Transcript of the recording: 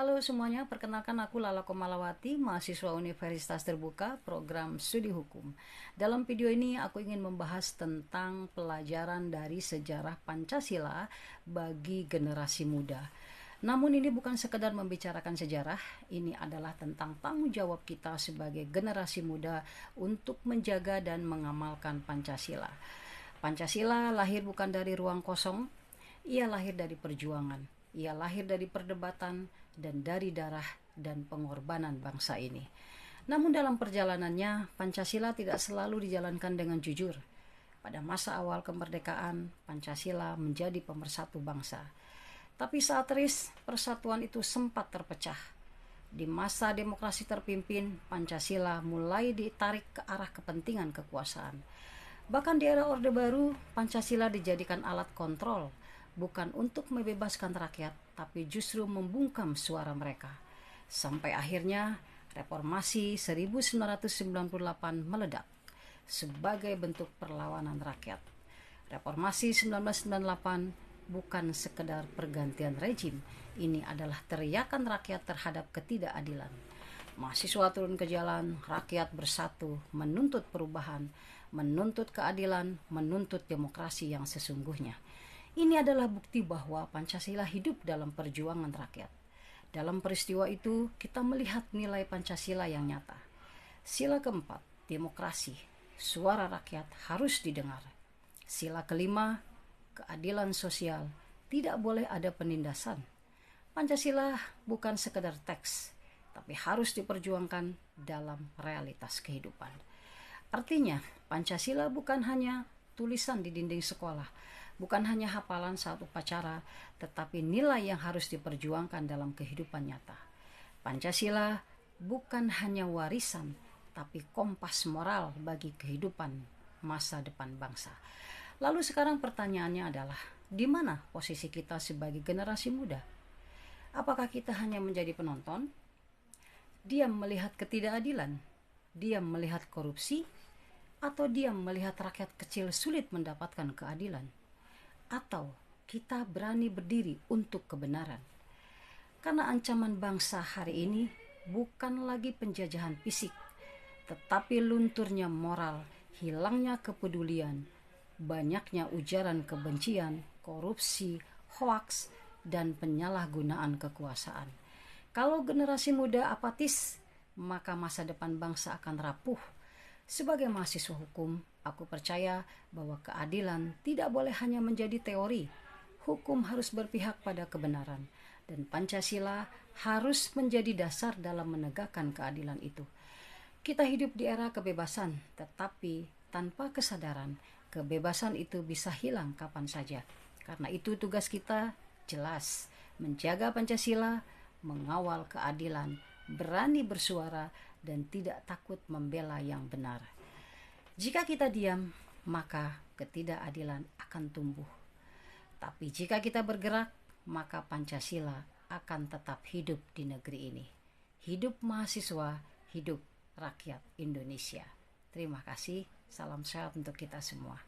Halo semuanya, perkenalkan aku Lala Komalawati, mahasiswa Universitas Terbuka, program studi hukum. Dalam video ini aku ingin membahas tentang pelajaran dari sejarah Pancasila bagi generasi muda. Namun ini bukan sekedar membicarakan sejarah, ini adalah tentang tanggung jawab kita sebagai generasi muda untuk menjaga dan mengamalkan Pancasila. Pancasila lahir bukan dari ruang kosong, ia lahir dari perjuangan. Ia lahir dari perdebatan dan dari darah dan pengorbanan bangsa ini. Namun dalam perjalanannya, Pancasila tidak selalu dijalankan dengan jujur. Pada masa awal kemerdekaan, Pancasila menjadi pemersatu bangsa. Tapi saat persatuan itu sempat terpecah. Di masa demokrasi terpimpin, Pancasila mulai ditarik ke arah kepentingan kekuasaan. Bahkan di era Orde Baru, Pancasila dijadikan alat kontrol, bukan untuk membebaskan rakyat, tapi justru membungkam suara mereka. Sampai akhirnya Reformasi 1998 meledak sebagai bentuk perlawanan rakyat. Reformasi 1998 bukan sekedar pergantian rejim, ini adalah teriakan rakyat terhadap ketidakadilan. Mahasiswa turun ke jalan, rakyat bersatu, menuntut perubahan, menuntut keadilan, menuntut demokrasi yang sesungguhnya. Ini adalah bukti bahwa Pancasila hidup dalam perjuangan rakyat. Dalam peristiwa itu, kita melihat nilai Pancasila yang nyata. Sila keempat, demokrasi, suara rakyat harus didengar. Sila kelima, keadilan sosial, tidak boleh ada penindasan. Pancasila bukan sekedar teks, tapi harus diperjuangkan dalam realitas kehidupan. Artinya, Pancasila bukan hanya tulisan di dinding sekolah, bukan hanya hafalan saat upacara, tetapi nilai yang harus diperjuangkan dalam kehidupan nyata. Pancasila bukan hanya warisan, tapi kompas moral bagi kehidupan masa depan bangsa. Lalu sekarang pertanyaannya adalah, di mana posisi kita sebagai generasi muda? Apakah kita hanya menjadi penonton? Diam melihat ketidakadilan? Diam melihat korupsi? Atau diam melihat rakyat kecil sulit mendapatkan keadilan? Atau kita berani berdiri untuk kebenaran? Karena ancaman bangsa hari ini bukan lagi penjajahan fisik, tetapi lunturnya moral, hilangnya kepedulian, banyaknya ujaran kebencian, korupsi, hoaks, dan penyalahgunaan kekuasaan. Kalau generasi muda apatis, maka masa depan bangsa akan rapuh. Sebagai mahasiswa hukum, aku percaya bahwa keadilan tidak boleh hanya menjadi teori. Hukum harus berpihak pada kebenaran, dan Pancasila harus menjadi dasar dalam menegakkan keadilan itu. Kita hidup di era kebebasan, tetapi tanpa kesadaran, kebebasan itu bisa hilang kapan saja. Karena itu tugas kita jelas, menjaga Pancasila, mengawal keadilan, berani bersuara, dan tidak takut membela yang benar. Jika kita diam, maka ketidakadilan akan tumbuh. Tapi jika kita bergerak, maka Pancasila akan tetap hidup di negeri ini. Hidup mahasiswa, hidup rakyat Indonesia. Terima kasih, salam sehat untuk kita semua.